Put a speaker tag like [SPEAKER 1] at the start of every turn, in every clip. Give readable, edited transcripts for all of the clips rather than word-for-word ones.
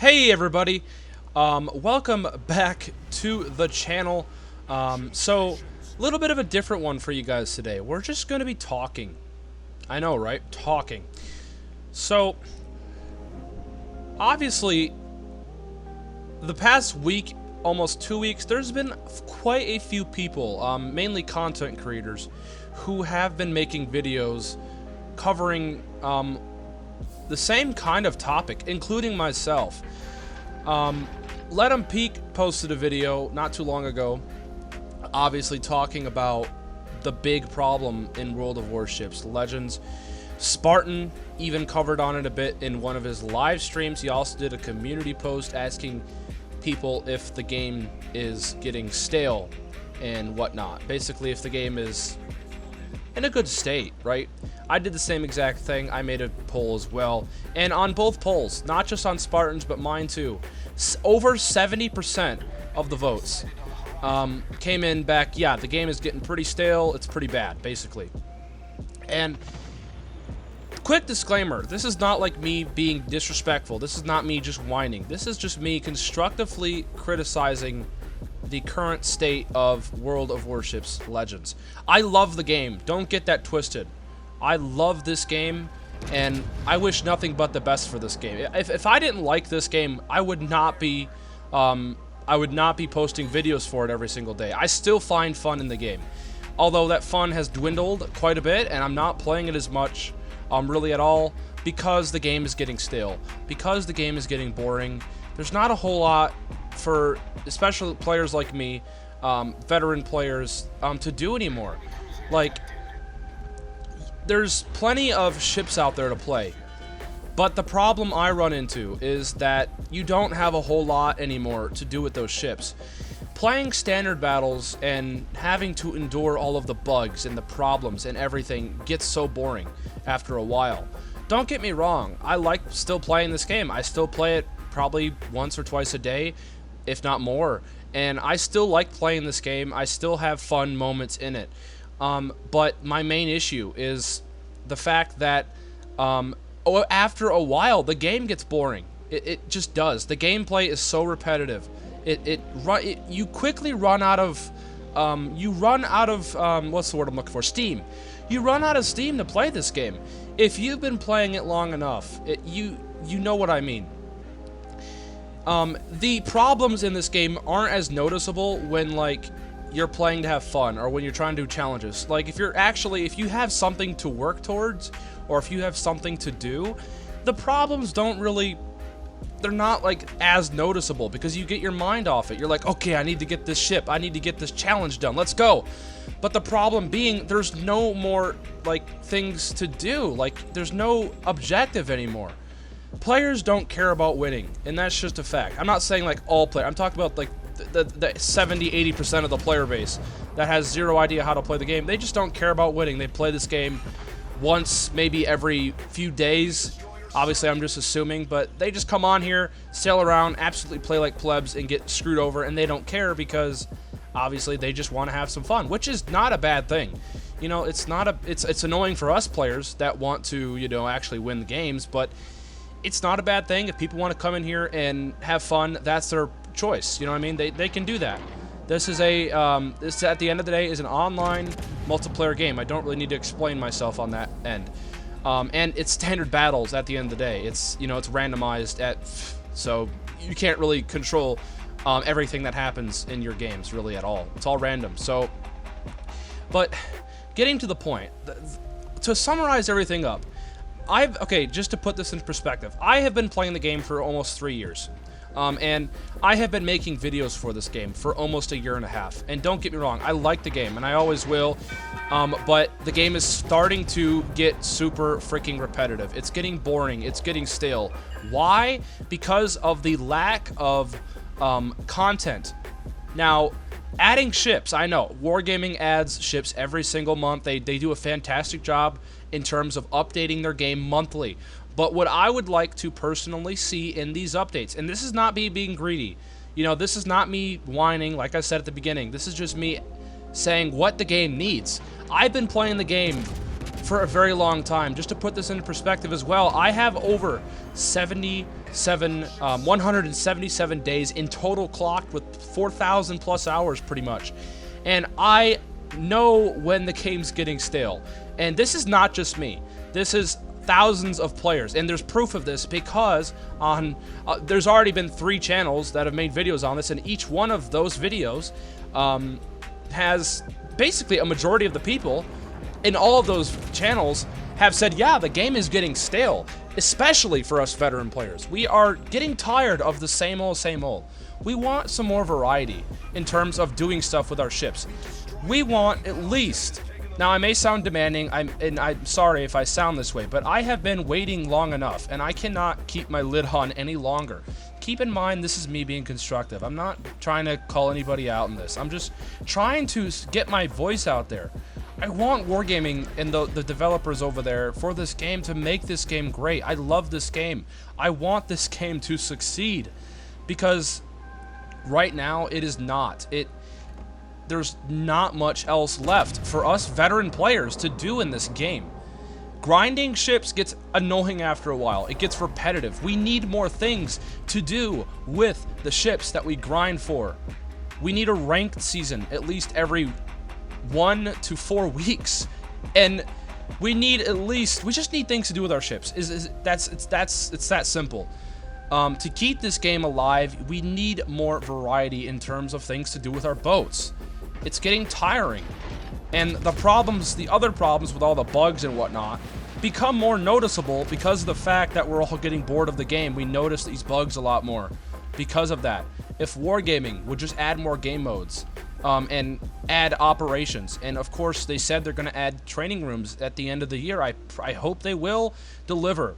[SPEAKER 1] Hey everybody, welcome back to the channel. So, a little bit of a different one for you guys today. We're just going to be talking. I know, right? Talking. So, obviously, the past week, almost 2 weeks, there's been quite a few people, mainly content creators, who have been making videos covering the same kind of topic, including myself. Let 'em Peek posted a video not too long ago, obviously talking about the big problem in World of Warships, Legends. Spartan even covered on it a bit in one of his live streams. He also did a community post asking people if the game is getting stale and whatnot. Basically, if the game is in a good state, right? I did the same exact thing. I made a poll as well. And on both polls, not just on Spartans, but mine too, over 70% of the votes came in back, yeah, the game is getting pretty stale, it's pretty bad, basically. And quick disclaimer, this is not like me being disrespectful. This is not me just whining. This is just me constructively criticizing the current state of World of Warships Legends. I love the game. Don't get that twisted. I love this game, and I wish nothing but the best for this game. If I didn't like this game, I would not be posting videos for it every single day. I still find fun in the game, although that fun has dwindled quite a bit, and I'm not playing it as much, really at all, because the game is getting stale, because the game is getting boring. There's not a whole lot for especially players like me, veteran players, to do anymore. Like, there's plenty of ships out there to play, but the problem I run into is that you don't have a whole lot anymore to do with those ships. Playing standard battles and having to endure all of the bugs and the problems and everything gets so boring after a while. Don't get me wrong, I like still playing this game. I still play it probably once or twice a day, if not more, and I still like playing this game. I still have fun moments in it. But my main issue is the fact that after a while the game gets boring. It just does. The gameplay is so repetitive. You quickly run out of what's the word I'm looking for? Steam. You run out of steam to play this game. If you've been playing it long enough, you know what I mean. The problems in this game aren't as noticeable when, like, you're playing to have fun, or when you're trying to do challenges. Like, if you have something to work towards, or if you have something to do, the problems they're not, like, as noticeable, because you get your mind off it. You're like, okay, I need to get this ship, I need to get this challenge done, let's go. But the problem being, there's no more, like, things to do. Like, there's no objective anymore. Players don't care about winning, and that's just a fact. I'm not saying, like, all players. I'm talking about, like, the 70-80% of the player base that has zero idea how to play the game. They just don't care about winning. They play this game once, maybe every few days. Obviously, I'm just assuming, but they just come on here, sail around, absolutely play like plebs, and get screwed over, and they don't care because, obviously, they just want to have some fun, which is not a bad thing. You know, it's annoying for us players that want to, you know, actually win the games, but it's not a bad thing. If people want to come in here and have fun, that's their choice. You know what I mean? They can do that. This is this, at the end of the day, is an online multiplayer game. I don't really need to explain myself on that end. And it's standard battles at the end of the day. It's, you know, it's randomized so you can't really control everything that happens in your games really at all. It's all random. So, but getting to the point, to summarize everything up, okay, just to put this in perspective, I have been playing the game for almost 3 years. And I have been making videos for this game for almost a year and a half. And don't get me wrong, I like the game, and I always will. But the game is starting to get super freaking repetitive. It's getting boring. It's getting stale. Why? Because of the lack of content. Now, adding ships, I know. Wargaming adds ships every single month. They do a fantastic job in terms of updating their game monthly. But what I would like to personally see in these updates, and this is not me being greedy, you know, this is not me whining, like I said at the beginning. This is just me saying what the game needs. I've been playing the game for a very long time. Just to put this into perspective as well, I have over 177 days in total clocked with 4,000 plus hours pretty much. And I know when the game's getting stale. And this is not just me. This is thousands of players, and there's proof of this because there's already been 3 channels that have made videos on this, and each one of those videos has basically a majority of the people in all of those channels have said, yeah, the game is getting stale, especially for us veteran players. We are getting tired of the same old, same old. We want some more variety in terms of doing stuff with our ships. We want at least... Now, I may sound demanding, and I'm sorry if I sound this way, but I have been waiting long enough, and I cannot keep my lid on any longer. Keep in mind, this is me being constructive. I'm not trying to call anybody out in this. I'm just trying to get my voice out there. I want Wargaming and the developers over there for this game to make this game great. I love this game. I want this game to succeed, because right now it is not. There's not much else left for us veteran players to do in this game. Grinding ships gets annoying after a while. It gets repetitive. We need more things to do with the ships that we grind for. We need a ranked season at least every 1 to 4 weeks. And we just need things to do with our ships. It's that simple. To keep this game alive, we need more variety in terms of things to do with our boats. It's getting tiring, and the other problems with all the bugs and whatnot become more noticeable because of the fact that we're all getting bored of the game. We notice these bugs a lot more because of that. If Wargaming would just add more game modes and add operations, and of course they said they're going to add training rooms at the end of the year. I hope they will deliver.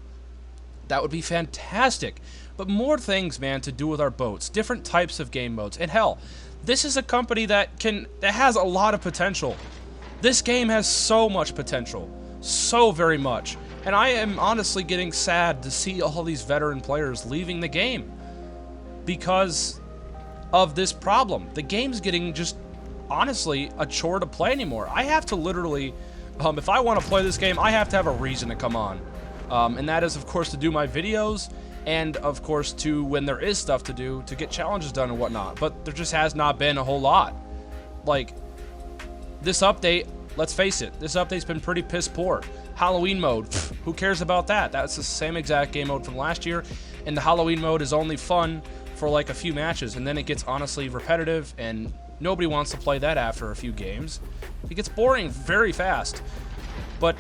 [SPEAKER 1] That would be fantastic. But more things, man, to do with our boats, different types of game modes, and hell, this is a company that has a lot of potential. This game has so much potential, so very much, and I am honestly getting sad to see all these veteran players leaving the game because of this problem. The game's getting just honestly a chore to play anymore. I have to literally, if I want to play this game, I have to have a reason to come on, and that is of course to do my videos. And, of course, when there is stuff to do, to get challenges done and whatnot. But there just has not been a whole lot. Like, this update, let's face it, this update's been pretty piss poor. Halloween mode, who cares about that? That's the same exact game mode from last year. And the Halloween mode is only fun for, like, a few matches. And then it gets, honestly, repetitive. And nobody wants to play that after a few games. It gets boring very fast. But,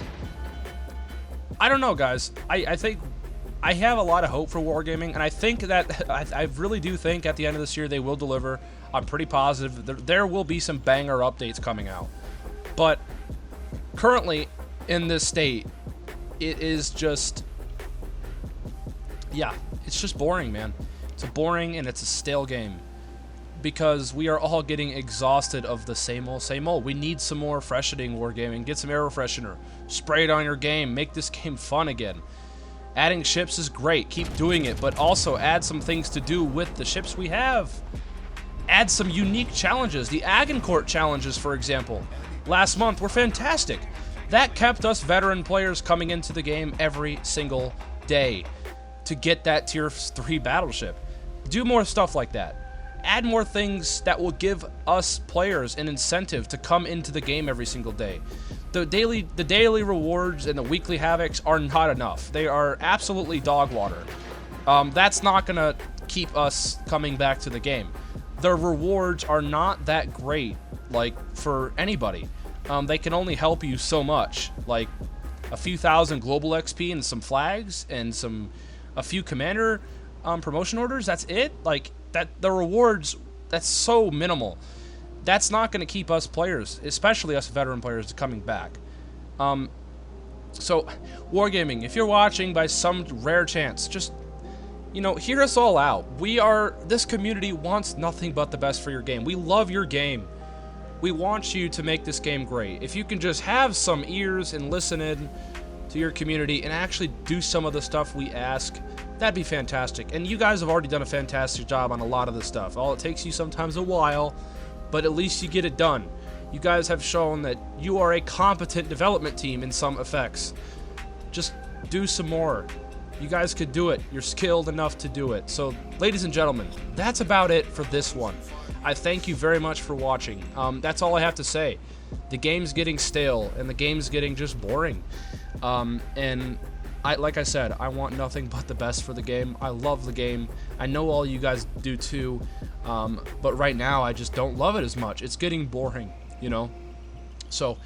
[SPEAKER 1] I don't know, guys. I think... I have a lot of hope for Wargaming, and I think that I really do think at the end of this year they will deliver. I'm pretty positive there will be some banger updates coming out. But currently in this state, it is just, yeah, it's just boring, man. It's a boring and it's a stale game because we are all getting exhausted of the same old, same old. We need some more freshening, Wargaming. Get some air freshener, spray it on your game, make this game fun again. Adding ships is great, keep doing it, but also add some things to do with the ships we have. Add some unique challenges. The Agincourt challenges, for example, last month were fantastic. That kept us veteran players coming into the game every single day to get that tier 3 battleship. Do more stuff like that. Add more things that will give us players an incentive to come into the game every single day. The daily rewards and the weekly havocs are not enough. They are absolutely dog water. That's not going to keep us coming back to the game. The rewards are not that great, like, for anybody. They can only help you so much. Like, a few thousand global XP and some flags and a few commander promotion orders, that's it? Like, the rewards, that's so minimal. That's not going to keep us players, especially us veteran players, coming back. So, Wargaming, if you're watching by some rare chance, just, hear us all out. This community wants nothing but the best for your game. We love your game. We want you to make this game great. If you can just have some ears and listen in to your community and actually do some of the stuff we ask, that'd be fantastic. And you guys have already done a fantastic job on a lot of this stuff. All it takes you sometimes a while, but at least you get it done. You guys have shown that you are a competent development team in some effects. Just do some more. You guys could do it. You're skilled enough to do it. So, ladies and gentlemen, that's about it for this one. I thank you very much for watching. That's all I have to say. The game's getting stale, and the game's getting just boring. And like I said, I want nothing but the best for the game. I love the game. I know all you guys do too. But right now, I just don't love it as much. It's getting boring, you know? So,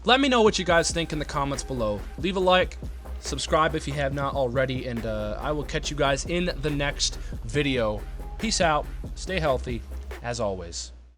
[SPEAKER 1] let me know what you guys think in the comments below. Leave a like. Subscribe if you have not already, and I will catch you guys in the next video. Peace out, stay healthy, as always.